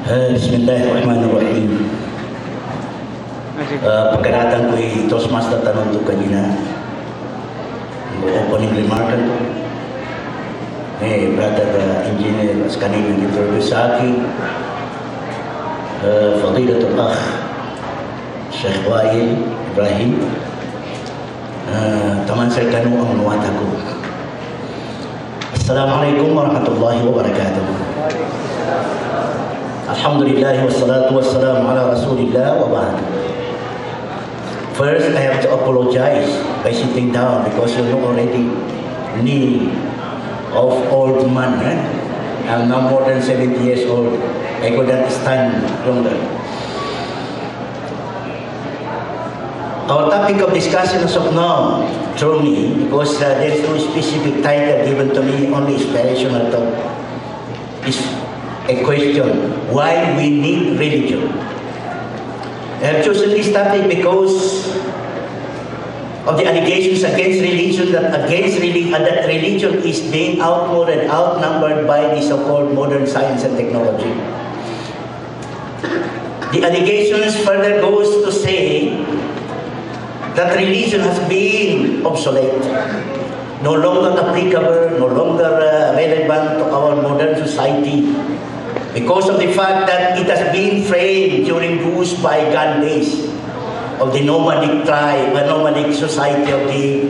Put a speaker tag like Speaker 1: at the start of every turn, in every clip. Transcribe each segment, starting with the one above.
Speaker 1: Bismillahirrahmanirrahim. Pagkakatan ko'y Toastmaster tanong to kanina. Opening remark to. Brother Engineer as kanina interview sa akin. Fadilatul Akh Sheikh Wail Ibrahim. Taman saya tanong ang nuwata ko. Assalamualaikum warahmatullahi wabarakatuh. Alhamdulillah wassalatu wassalamu ala rasulillah wa ba'd. First, I have to apologize by sitting down because you know already knee of old man. I'm now more than 70 years old. I couldn't stand longer. Our topic of discussion as of now drew me because there is no specific title given to me, only inspirational thought. Is a question, why we need religion. I have chosen this topic because of the allegations against religion that religion is being outmoded, outnumbered by the so-called modern science and technology. The allegations further goes to say that religion has been obsolete, no longer applicable, no longer relevant to our modern society, because of the fact that it has been framed during those bygone days of the nomadic tribe, nomadic society of the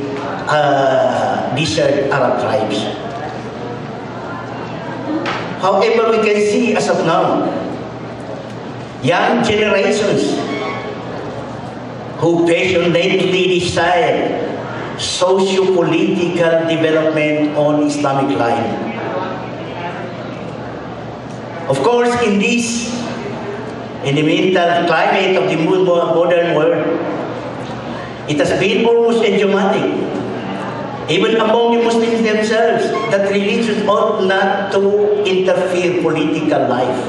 Speaker 1: desert Arab tribes. However, we can see as of now, young generations who passionately desire socio-political development on Islamic line. Of course, in the mental climate of the modern world, it has been almost idiomatic, even among the Muslims themselves, that religion ought not to interfere political life.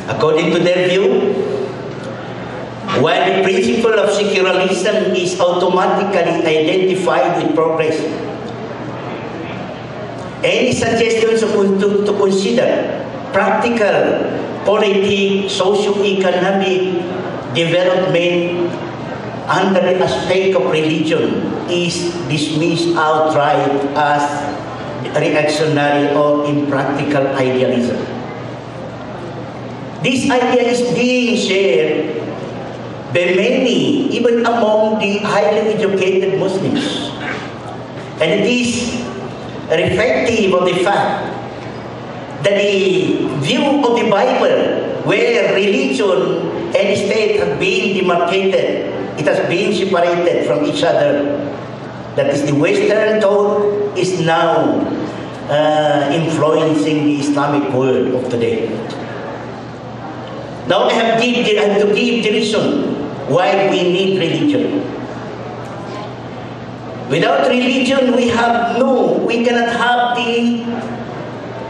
Speaker 1: According to their view, while the principle of secularism is automatically identified with progress, any suggestions to consider practical, politic, socio-economic development under the aspect of religion is dismissed outright as reactionary or impractical idealism. This idea is being shared by many, even among the highly educated Muslims. And it is reflective of the fact that the view of the Bible, where religion and state have been demarcated, it has been separated from each other, that is the Western thought, is now influencing the Islamic world of today. Now I have to give the reason why we need religion. Without religion, we cannot have the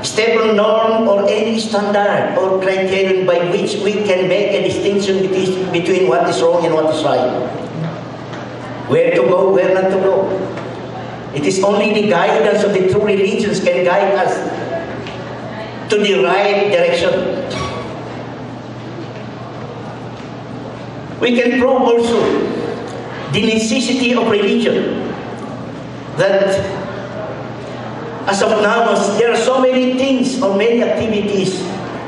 Speaker 1: stable norm or any standard or criterion by which we can make a distinction between what is wrong and what is right. Where to go, where not to go. It is only the guidance of the true religions can guide us to the right direction. We can prove also the necessity of religion. That as of now, there are so many things or many activities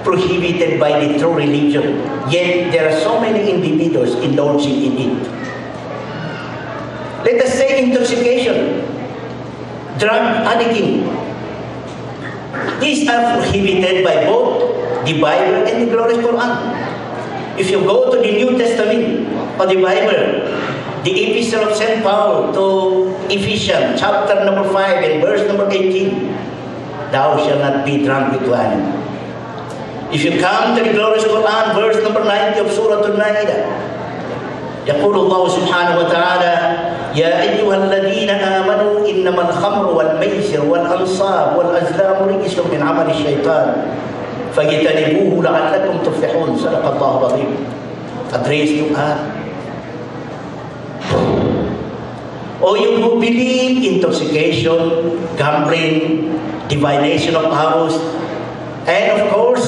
Speaker 1: prohibited by the true religion, yet there are so many individuals indulging in it. Let us say intoxication, drug addicting. These are prohibited by both the Bible and the glorious Quran. If you go to the New Testament of the Bible, the epistle of St. Paul to Ephesians, chapter number 5 and verse number 18, thou shalt not be drunk with wine. If you come to the glorious Quran, verse number 90 of Surah Al-Ma'idah, يقول الله سبحانه وتعالى يا أيها الذين آمنوا إنما الخمر والميسر والأنصاب والأزلام رجس من عمل الشيطان فاجتنبوه لعلكم تفلحون. صدق الله العظيم. Address to us. or you who believe intoxication, gambling, divination of arrows, and of course,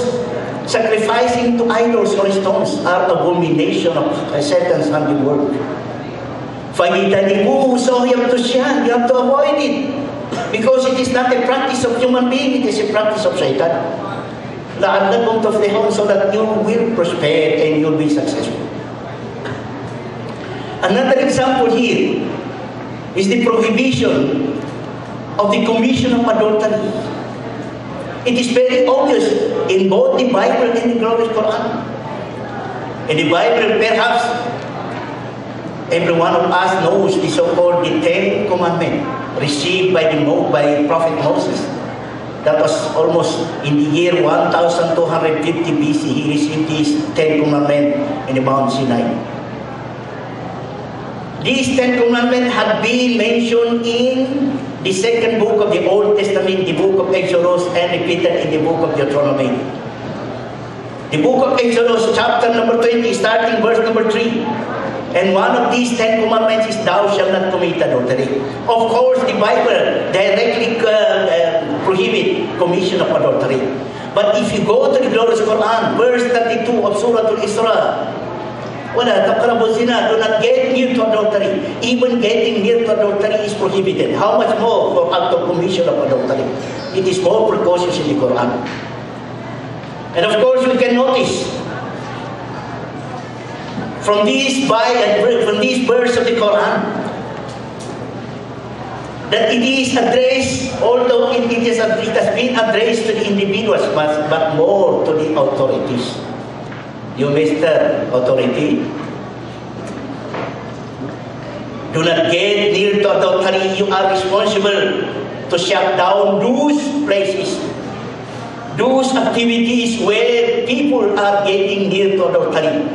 Speaker 1: sacrificing to idols or stones are abomination of Satan's handiwork. Fagitanimu, so you have to shun, you have to avoid it. Because it is not a practice of human being, it is a practice of Satan. لَعَلَّكُمْ تُفْلِحُونَ, so that you will prosper and you'll be successful. Another example here is the prohibition of the commission of adultery. It is very obvious in both the Bible and the glorious Quran. In the Bible, perhaps every one of us knows the so-called the Ten Commandments received by Prophet Moses. That was almost in the year 1250 BC. He received these 10 commandments in the Mount Sinai. These 10 commandments had been mentioned in the second book of the Old Testament, the book of Exodus, and repeated in the book of Deuteronomy. The book of Exodus, chapter number 20, starting verse number 3. And one of these 10 commandments is, thou shalt not commit adultery. Of course, the Bible directly prohibits commission of adultery. But if you go to the glorious Quran, verse 32 of Surah Al-Isra, وَلَا تَقْرَبُوا الزِّنَا, do not get near to adultery. Even getting near to adultery is prohibited. How much more for act of commission of adultery? It is more precocious in the Quran. And of course, we can notice from this verse of the Quran that it is addressed, although it has been addressed to the individuals, but more to the authorities. You, Mr. Authority, do not get near to adultery. You are responsible to shut down those places, those activities where people are getting near to adultery.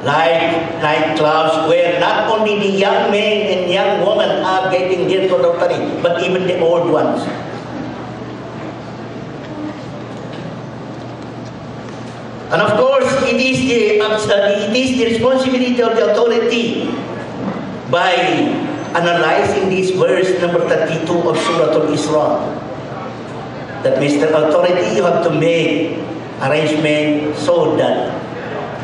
Speaker 1: Like nightclubs, where not only the young men and young women are getting near to adultery, but even the old ones. And of course, it is the responsibility of the authority by analyzing this verse number 32 of Surah Al-Isra, that Mr. Authority, you have to make arrangement so that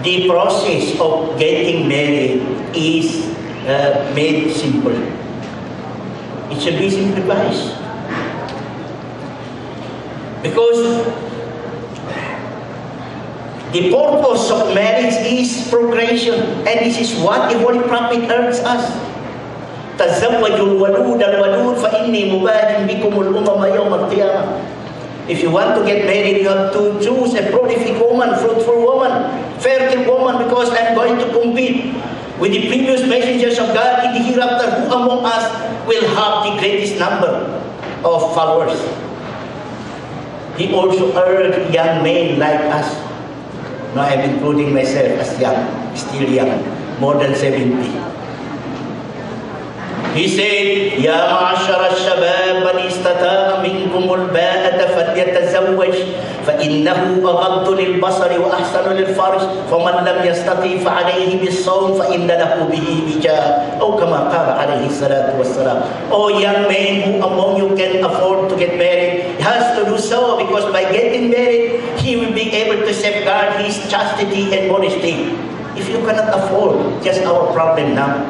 Speaker 1: the process of getting married is made simple. It should be simplified. Because the purpose of marriage is procreation, and this is what the Holy Prophet urges us. تَزَوَّجُوا الْوَلُودَ الْوَلُودَ فَإِنِّي مُبَاهٍ بِكُمُ الْأُمَمَ يَوْمَ الْقِيَامَةِ. If you want to get married, you have to choose a prolific woman, fruitful woman, fertile woman, because I'm going to compete with the previous messengers of God in the hereafter. Who among us will have the greatest number of followers? He also urged young men like us. Now I'm including myself as young, still young, more than 70. He said, يا معشر الشباب من استطاع منكم الباءة فليتزوج فإنه أغض للبصر وأحسن للفرج فمن لم يستطع فعليه بالصوم فإن له به وجاء أو كما قال عليه الصلاة والسلام. Oh young man, who among you can afford to get married, he has to do so, because by getting married he will be able to safeguard his chastity and modesty. If you cannot afford, just our problem now.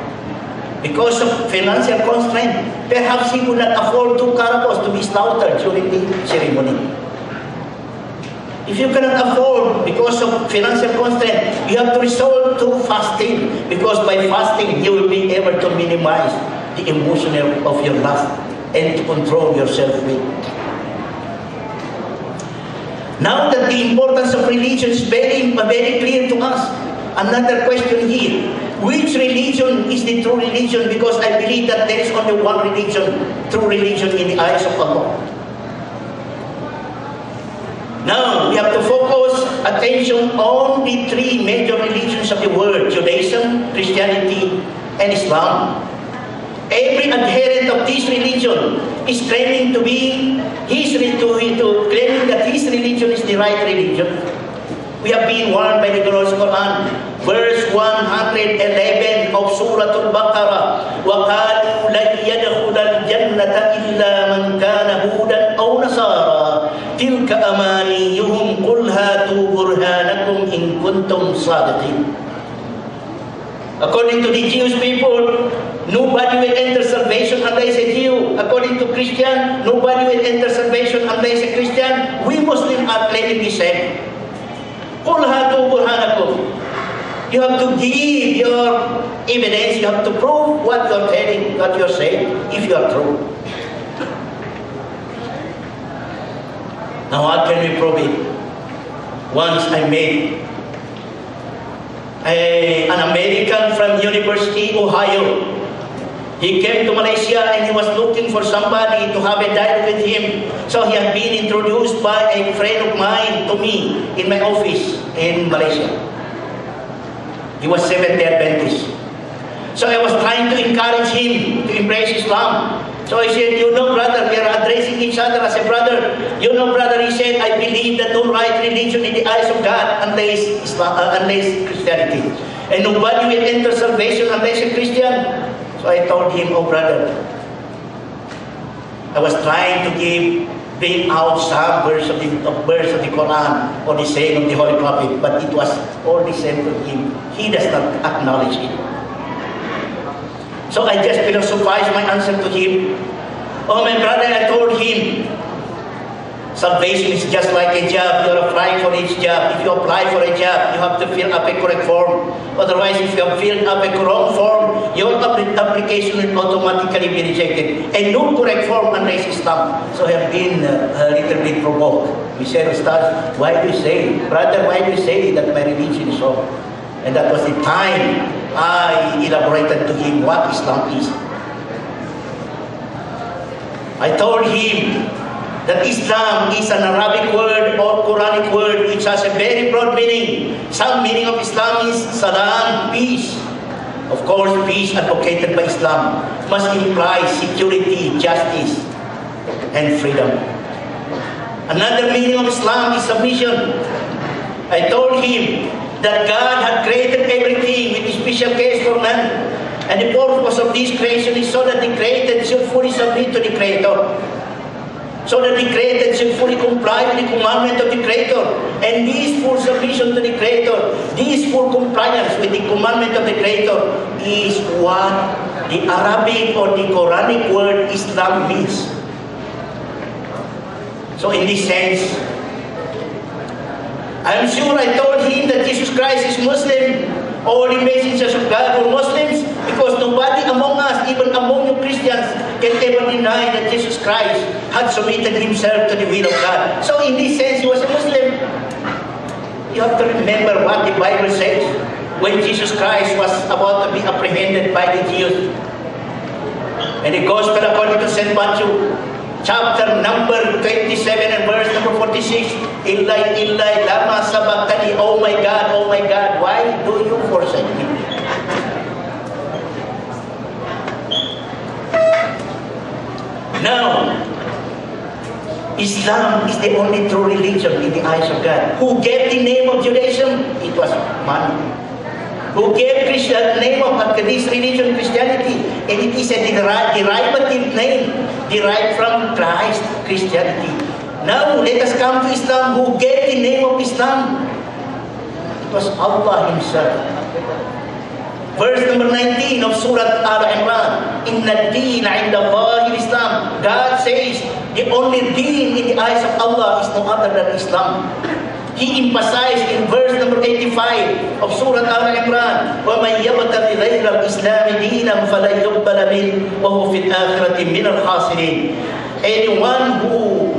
Speaker 1: Because of financial constraint, perhaps he would not afford 2 carabos to be slaughtered during the ceremony. If you cannot afford because of financial constraint, you have to resort to fasting, because by fasting you will be able to minimize the emotion of your lust and to control yourself with. Now that the importance of religion is very clear to us, another question here. Which religion is the true religion? Because I believe that there is only one religion, true religion in the eyes of Allah. Now, we have to focus attention on the 3 major religions of the world: Judaism, Christianity, and Islam. Every adherent of this religion is claiming to be claiming that his religion is the right religion. We have been warned by the glorious Quran, verse 111 of Surah Al-Baqarah, وَقَالَ يدخل الجنة إلا من كان هودا أو نصارى تلك أمانيهم قل هاتوا برهانكم إن كنتم صادقين. According to the Jewish people, nobody will enter salvation unless a Jew. According to Christian, nobody will enter salvation unless a Christian. We Muslims are claiming the same. قل هاتوا برهانكم. You have to give your evidence, you have to prove what you're telling, what you're saying, if you are true. Now how can we prove it? Once I met an American from University, Ohio. He came to Malaysia and he was looking for somebody to have a dialogue with him. So he had been introduced by a friend of mine to me in my office in Malaysia. He was Seventh-day Adventist. So I was trying to encourage him to embrace Islam. So I said, you know, brother, we are addressing each other as a brother. You know, brother, he said, I believe that no right religion in the eyes of God unless Christianity. And nobody will enter salvation unless a Christian. So I told him, oh, brother, I was trying to bring out some verse of the Quran or the saying of the Holy Prophet, but it was all the same to him. He does not acknowledge it. So I just philosophized my answer to him. Oh, my brother, I told him, salvation is just like a job. You're applying for each job. If you apply for a job, you have to fill up a correct form. Otherwise, if you have filled up a wrong form, your application will automatically be rejected. And no correct form unless Islam. So I have been a little bit provoked. We said, Ustaz, why do you say, brother, why do you say that my religion is wrong? And that was the time I elaborated to him what Islam is. I told him that Islam is an Arabic word or Quranic word which has a very broad meaning. Some meaning of Islam is salam, peace. Of course, peace advocated by Islam must imply security, justice, and freedom. Another meaning of Islam is submission. I told him that God had created everything with a special case for man. And the purpose of this creation is so that the created should fully submit to the Creator. So that the created should fully comply with the commandment of the Creator. And this full submission to the Creator, this full compliance with the commandment of the Creator is what the Arabic or the Quranic word Islam means. So in this sense, I'm sure I told him that Jesus Christ is Muslim. All the messengers of God were Muslims, because nobody among us, even among you Christians, can ever deny that Jesus Christ had submitted himself to the will of God. So in this sense, he was a Muslim. You have to remember what the Bible says when Jesus Christ was about to be apprehended by the Jews. And the Gospel according to St. Matthew, chapter number 27 and verse number 46. Illai lama sabaqtani. Oh my God, why do you forsake me? Now, Islam is the only true religion in the eyes of God. Who gave the name of Judaism? It was man. Who gave the name of this religion, Christianity? And it is a derivative name derived from Christ, Christianity. Now let us come to Islam. Who gave the name of Islam? It was Allah Himself. Verse number 19 of Surah Al-Imran. Inna ad-deen 'inda Allahi Islam. God says the only deen in the eyes of Allah is no other than Islam. He emphasized in verse number 85 of Surah Al-Imran, وَمَنْ يَبْتَغِ غَيْرَ الْإِسْلَامِ دِينًا فَلَنْ يُقْبَلَ مِنْهُ وَهُوَ فِي الْآخِرَةِ مِنَ الْخَاسِرِينَ. Anyone who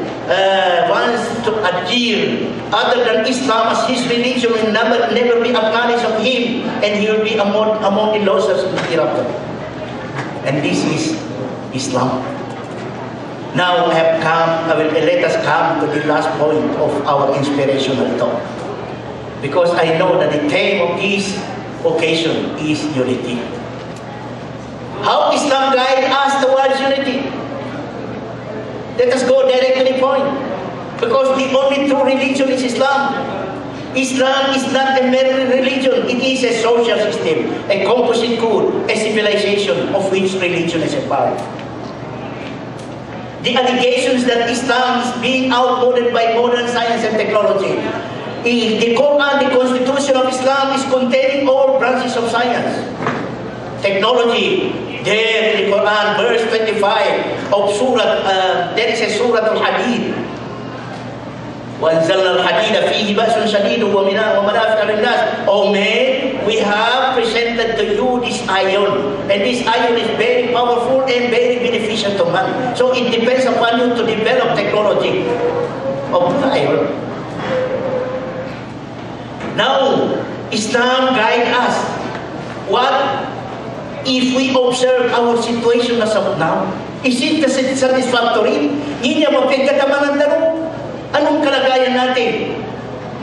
Speaker 1: wants to adhere other than Islam as his religion will never be acknowledged of him, and he will be among the losers in the hereafter. And this is Islam. Now let us come to the last point of our inspirational talk. Because I know that the theme of this occasion is unity. How Islam guides us towards unity? Let us go directly to the point. Because the only true religion is Islam. Islam is not a mere religion. It is a social system, a composite code, a civilization of which religion is a part. The allegations that Islam is being outmoded by modern science and technology. The Quran, the Constitution of Islam, is containing all branches of science. Technology, there in the Quran, verse 25 of Surah, there is a Surah Al-Hadid. وَأَنزَلْنَا الْحَدِيدَ فِيهِ بَأْسٌ شَدِيدٌ وَمَنَافِعُ لِلنَّاسِ. Oh man, we have presented to you this iron, and this iron is very powerful and very beneficial to man. So it depends upon you to develop technology of the iron. Now, Islam guides us. What if we observe our situation as of now? Is it satisfactory? Hindi niya mapagkatamanan tanong. Anong kalagayan natin?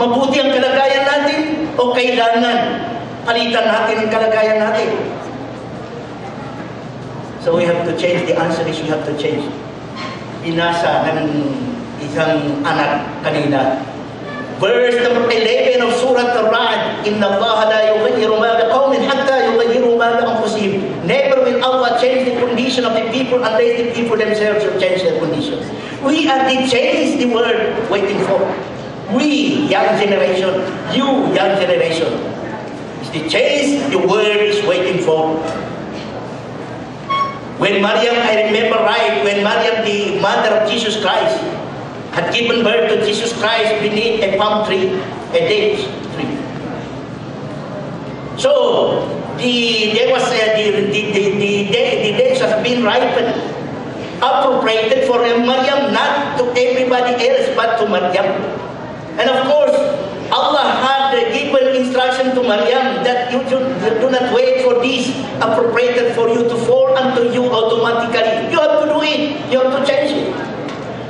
Speaker 1: Mabuti ang kalagayan natin o kailangan palitan natin ang kalagayan natin? So we have to change. The answer is we have to change. Binasa ng isang anak kanina. Verse number 11 of Surah Al-Ra'd, Inna Allah la yughayyiru ma biqawmin hatta yughayyiru ma bi anfusihim. Never will Allah change the condition of the people unless the people themselves will change their conditions. We are the change the world waiting for. We, young generation, you, young generation, is the change the world is waiting for. When Maryam, I remember right, when Maryam, the mother of Jesus Christ, had given birth to Jesus Christ beneath a palm tree, a date tree. So the dates have been ripened, appropriated for Maryam, not to everybody else but to Maryam. And of course, Allah had given instruction to Maryam that you do not wait for this appropriated for you to fall unto you automatically. You have to do it. You have to change it.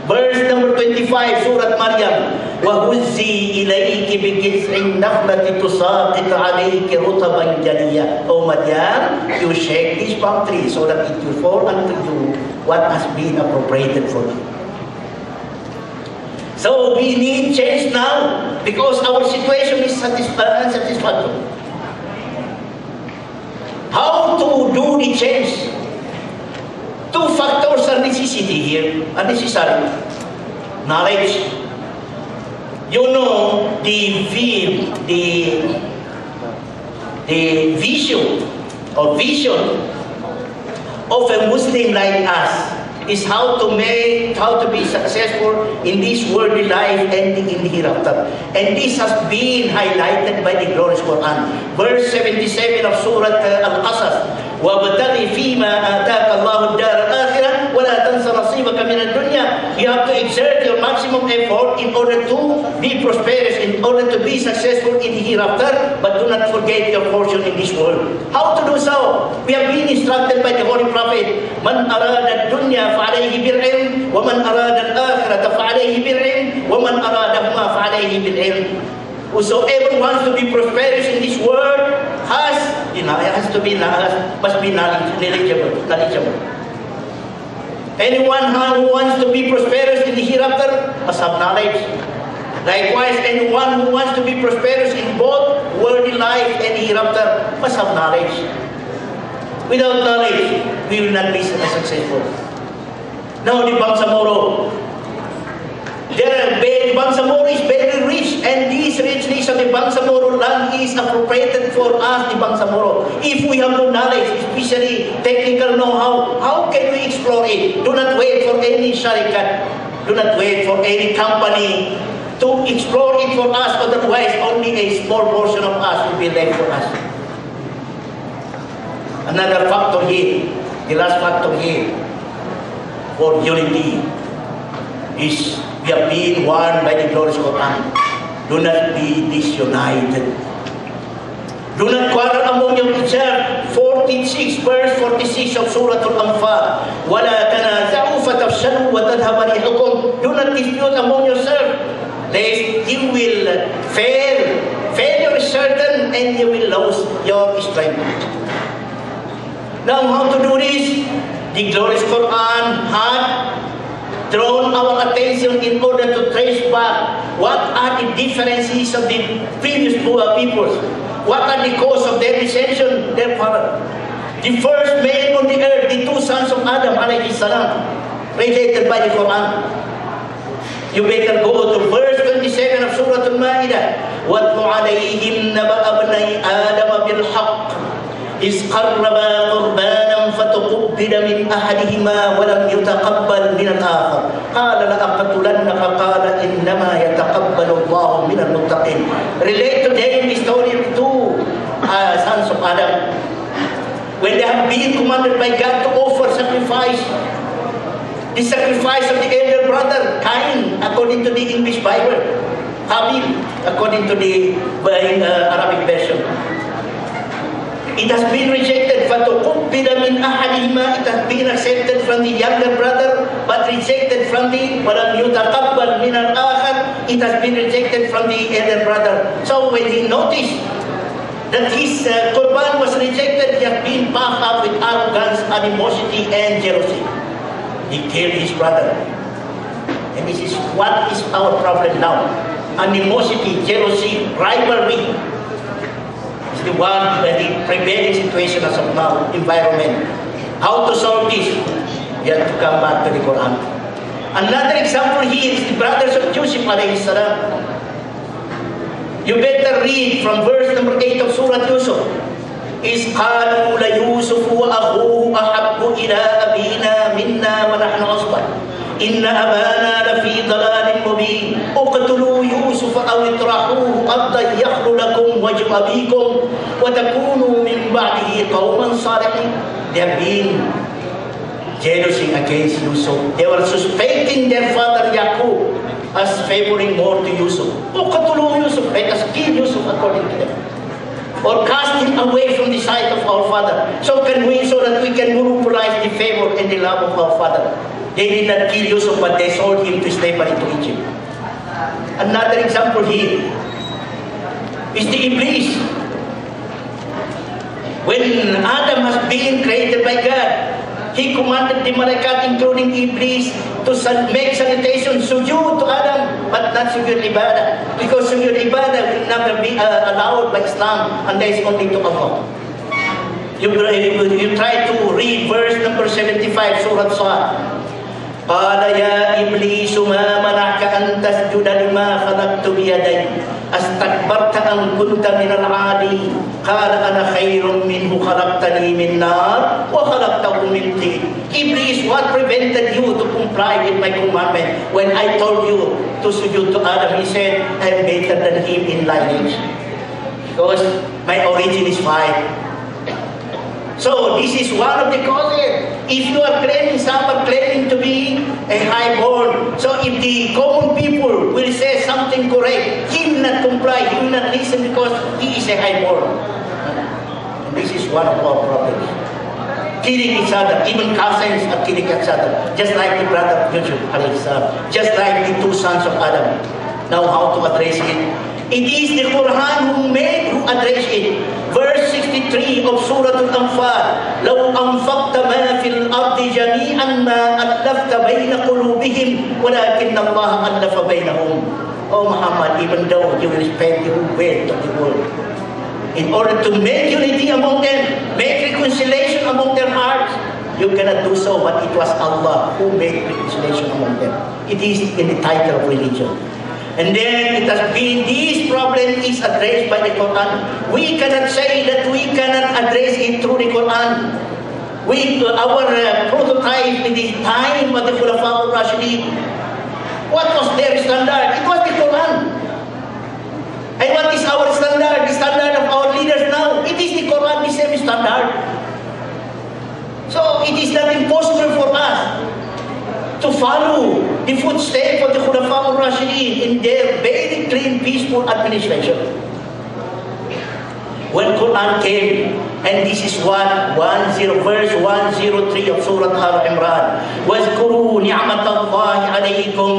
Speaker 1: Verse number 25, Surah Maryam. وَهُزِّي إِلَيْكِ بِجِذْعِ النَّخْلَةِ تُسَاقِطْ عَلَيْكِ رُطَبًا جَنِيًّا. O Maryam, you shake this palm tree so that it will fall unto you what has been appropriated for you. So we need change now because our situation is unsatisfactory. How to do the change? Two factors are necessary. Knowledge. You know the vision of a Muslim like us is how to be successful in this worldly life and in the hereafter. And this has been highlighted by the glorious Quran. Verse 77 of Surah Al-Qasas. وَابْتَغِ فِي مَا آتَاكَ اللَّهُ الدَّارَ الْآخِرَةَ وَلَا تَنْسَ نَصِيبَكَ مِنَ الدُّنْيَا. You have to exert your maximum effort in order to be prosperous, in order to be successful in the hereafter, but do not forget your portion in this world. How to do so? We have been instructed by the Holy Prophet, مَنْ أَرَادَ الدُّنْيَا فَعَلَيْهِ بِالْعِلْمِ وَمَنْ أَرَادَ الْآخِرَةَ فَعَلَيْهِ بِالْعِلْمِ وَمَنْ أَرَادَهُمَا فَعَلَيْهِ بِالْعِلْمِ. Whosoever wants to be prosperous in this world must be knowledgeable. Anyone who wants to be prosperous in the hereafter must have knowledge. Likewise, anyone who wants to be prosperous in both worldly life and hereafter must have knowledge. Without knowledge, we will not be successful. Now the Bangsamoro. The Bangsamoro is very rich, and this richness of the Bangsamoro land is appropriated for us, the Bangsamoro. If we have no knowledge, especially technical know-how, how can we explore it? Do not wait for any sharikat. Do not wait for any company to explore it for us, otherwise only a small portion of us will be left for us. Another factor here, the last factor here, for unity is we have been warned by the glorious Quran. Do not be disunited. Do not quarrel among yourselves. 46 verse 46 of Surah Al-Anfal. وَلَا تَنَازَعُوا فَتَفْشَلُوا وَتَذْهَبَ رِيحُكُمْ. Do not dispute among yourselves, lest you will fail. Failure is certain and you will lose your strength. Now how to do this? The glorious Quran had drawn our attention in order to trace back what are the differences of the previous peoples. What are the cause of their dissension, their father? The first man on the earth, the two sons of Adam, alayhi salam, related by the Quran. You better go to verse 27 of Surah Al-Ma'idah. وَاتْلُ عَلَيْهِمْ نَبَأَ ابْنَيْ آدَمَ بِالْحَقِّ إِذْ قَرَّبَا قُرْبَانًا فَتُقُبِّلَ مِنْ أَحَدِهِمَا وَلَمْ يُتَقَبَّلْ مِنَ الْآخَرِ قَالَ لَأَقْتُلَنَّكَ قَالَ إِنَّمَا يَتَقَبَّلُ اللَّهُ مِنَ الْمُتَّقِينَ. Relate to them the story of two sons of Adam. When they have been commanded by God to offer sacrifice, the sacrifice of the elder brother, Cain, according to the English Bible, Habil, according to the Arabic version. It has been rejected. فَتُقُبِّلَ مِنْ أَحَدِهِمَا. It has been accepted from the younger brother, but rejected from the وَلَمْ يُتَقَبَّلْ مِنَ الْآخَرِ. It has been rejected from the elder brother. So when he noticed that his Qurban was rejected, he has been puffed up with arrogance, animosity, and jealousy. He killed his brother. And this is what is our problem now. Animosity, jealousy, rivalry is the one, the prevailing situation as of now, environment. How to solve this? We have to come back to the Quran. Another example here is the brothers of Yusuf alayhi salam. You better read from verse number 8 of Surah Yusuf. إِذْ قَالُوا لَيُوسُفُ وَأَخُوهُ أَحَبُّ إِلَىٰ أَبِينَا مِنَّا وَنَحْنُ عَصْبَةٌ إِنَّ أَبَانَا لَفِي ضَلَالٍ مُبِينٍ اقْتُلُوا يُوسُفَ أَوِ اطْرَحُوهُ أَرْضًا يَخْلُ لَكُمْ وَجْهُ أَبِيكُمْ وَتَكُونُوا مِنْ بَعْدِهِ قَوْمًا صَالِحِينَ. They have been jealousy against Yusuf. They were suspecting their father Yaqub as favoring more to Yusuf. اقْتُلُوا يُوسُف. Let us kill Yusuf according to them. Or cast him away from the sight of our father. So that we can monopolize the favor and the love of our father. They did not kill Yusuf, but they sold him to slavery to Egypt. Another example here is the Iblis. When Adam has been created by God, he commanded the malaikat, including Iblis, to make salutation, sujood to Adam, but not sujood ibadah. Because sujood ibadah will never be allowed by Islam unless only to Allah. You try to read verse number 75, Surah Sad. قال يا إبليس ما منعك أن تسجد لما خلقت بيدي أستكبرت أم كنت من العالين قال أنا خير منه خلقتني من نار وخلقته من طين. Iblis, what prevented you to comply with my commandment when I told you to sujood to Adam? He said, I am better than him in lineage because my origin is fine. So this is one of the causes. If you are claiming, some are claiming to be a highborn. So if the common people will say something correct, he will not comply, he will not listen because he is a highborn. And this is one of our problems. Killing each other, even cousins are killing each other. Just like the brother of Yusuf, just like the two sons of Adam. Now how to address it? It is the Quran who address it. Verse 63 of Surah Al-Anfal. لَوْ أَنْفَقْتَ مَا فِي الْأَرْضِ جَمِيعًا مَا أَلَّفْتَ بَيْنَ قُلُوبِهِمْ وَلَكِنَّ اللَّهَ أَلَّفَ بَيْنَهُمْ. Oh Muhammad, even though you will spend the whole wealth of the world, in order to make unity among them, make reconciliation among their hearts, you cannot do so, but it was Allah who made reconciliation among them. It is in the title of religion. And then it has been, this problem is addressed by the Quran. We cannot say that we cannot address it through the Quran. Our prototype in the time of the Khulafa al-Rashidin, what was their standard? It was the Quran. And what is our standard? The standard of our leaders now? It is the Quran, the same standard. So it is not impossible for us to follow the footsteps of the Khulafa al-Rashidin in their very clean, peaceful administration. When Quran came, and this is what verse 103 of Surah Al-Imran. وَاذْكُرُوا نِعْمَةَ اللَّهِ عَلَيْكُمْ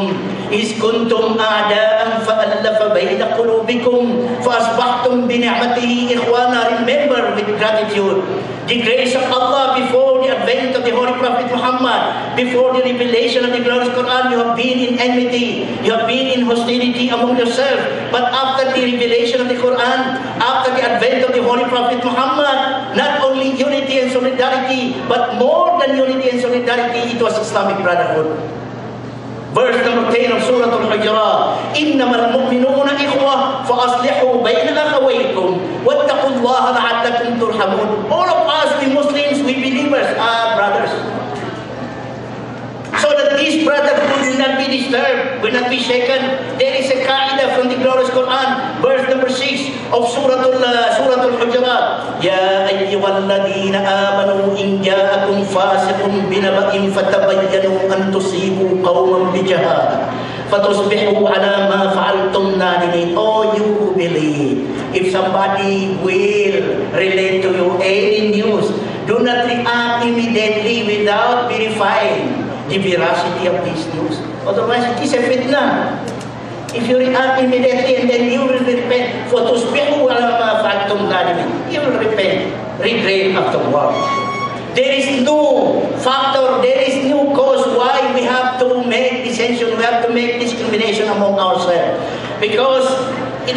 Speaker 1: إِذْ كُنْتُمْ أَعْدَاءً فَأَلَّفَ بَيْنَ قُلُوبِكُمْ فَأَصْبَحْتُمْ بِنِعْمَتِهِ إِخْوَانًا. Remember with gratitude The grace of Allah before the advent of the Holy Prophet Muhammad, before the revelation of the glorious Quran, you have been in enmity, you have been in hostility among yourself. But after the revelation of the Quran, after the advent of the Holy Prophet Muhammad, not only unity and solidarity, but more than unity and solidarity, it was Islamic brotherhood. Verse number 10 of Surah Al-Hujurat, إِنَّمَا الْمُؤْمِنُونَ إِخْوَةٌ فَأَصْلِحُوا بَيْنَ أَخَوَيْكُمْ وَاتَّقُوا اللَّهَ لَعَلَّكُمْ تُرْحَمُونَ. All of us, we Muslims, we believers, are brothers. So that this brotherhood will not be disturbed, will not be shaken. There is a qaida from the glorious Quran, verse number 6 of Surah Al-Hujurat. Ya ayyuhalladhina amanu in ja'akum fasiqun binaba'in fatabayyanu an tusibu qawman bijahala fatusbihu ala ma fa'altum nadimin. Oh, you who believe, if somebody will relate to you any news, do not react immediately without verifying the veracity of this news. Otherwise, it is a fitna. If you react immediately and then you will repent, for tusbihu ala ma fa'altum nadimin, you will repent, regret afterward. There is no factor, there is no cause why we have to make dissension, we have to make discrimination among ourselves. Because they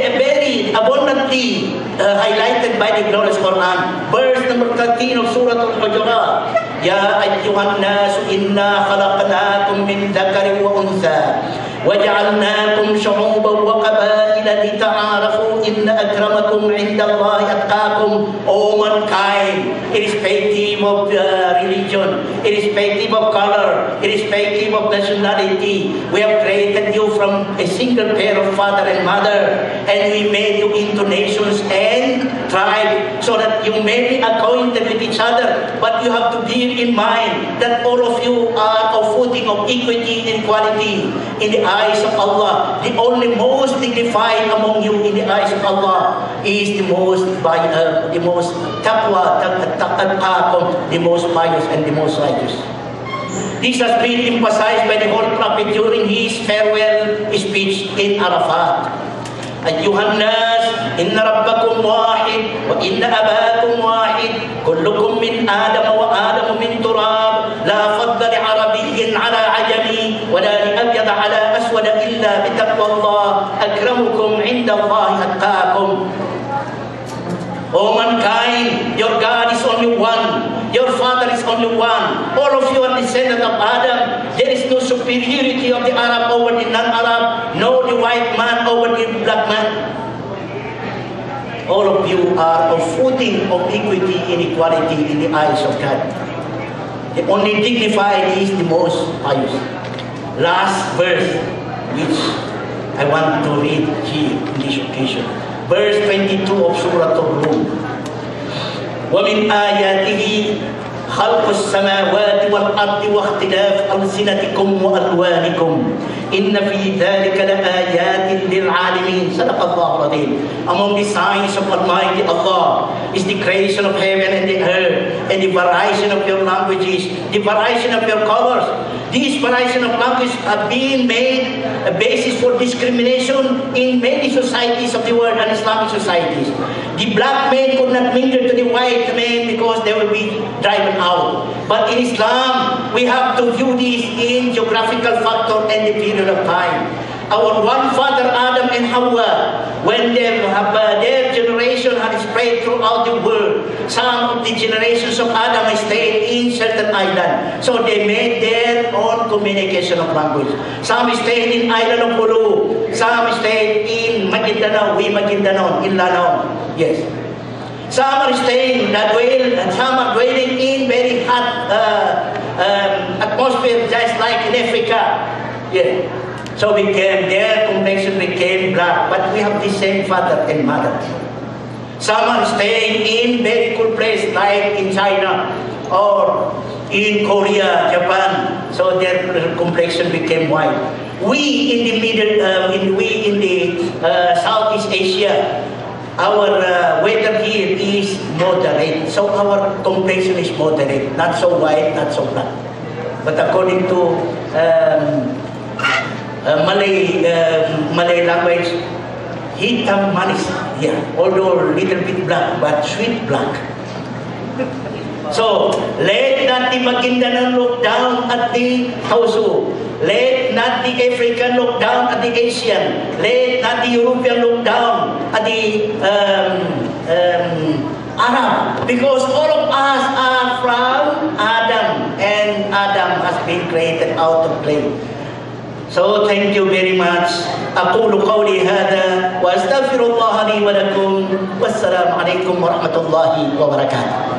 Speaker 1: are very abundantly highlighted by the glorious Quran. Verse number 13 of Surah Al-Hujurat. Ya ayyuhan nasu inna khalaqnakum min dhakarin wa untha waja'alnakum shu'uban wa qabaila lita'arafu inna akramakum 'inda Allahi atqakum. O mankind, irrespective of religion, irrespective of color, irrespective of nationality, we have created you from a single pair of father and mother, and we made you into nations and tribes so that you may be acquainted with each other. But you have to bear in mind that all of you are of footing of equity and equality in the eyes of Allah. The only most dignified among you in the eyes of Allah is the most taqwa, the most pious and the most righteous. This has been emphasized by the Holy Prophet during his farewell speech in Arafat. أيها الناس إن ربكم واحد وإن أباكم واحد كلكم من آدم وآدم من تراب لا فضل لعربي على عجمي ولا لأبيض على أسود إلا بتقوى الله أكرمكم عند الله أتقاكم. O mankind, your God is only one. Your Father is only one. All of you are descendants of Adam. There is no superiority of the Arab over the non-Arab, nor the white man over the black man. All of you are of footing of equity and equality in the eyes of God. The only dignified is the most pious. Last verse, which I want to read here in this occasion. Verse 22 of Surah Al-Rum. وَمِنْ آيَاتِهِ خَلْقُ السَّمَاوَاتِ وَالْأَرْضِ وَاخْتِلَافُ أَلْسِنَتِكُمْ وَأَلْوَانِكُمْ إِنَّ فِي ذَلِكَ لَآيَاتٍ لِلْعَالِمِينَ. صدق الله العظيم. Among the signs of Almighty Allah is the creation of heaven and the earth, and the variation of your languages, the variation of your colors. These variation of languages have been made a basis for discrimination in many societies of the world and Islamic societies. The black man could not mingle to the white man because they will be driven out. But in Islam, we have to view this in geographical factor and the period of time. Our one father Adam and Hawa, when their generation had spread throughout the world, some of the generations of Adam stayed in certain island, so they made their own communication of language. Some stayed in island of Ulu, some stayed in Maguindanao, in Lanao. Yes. Some are staying that way, and some are dwelling in very hot atmosphere, just like in Africa. Yeah. So their complexion became black, but we have the same father and mother. Some are staying in very cool place, like in China or in Korea, Japan. So their complexion became white. We in the Southeast Asia, our weather here is moderate. So our complexion is moderate, not so white, not so black. But according to Malay language, hitam manis, yeah, although a little bit black, but sweet black. So, let not the Maguindanao look down at the Hausa. Let not the African look down at the Asian. Let not the European look down at the Arab. Because all of us are from Adam, and Adam has been created out of clay. So thank you very much. أقول قولي هذا وأستغفر الله لي ولكم والسلام عليكم ورحمة الله وبركاته.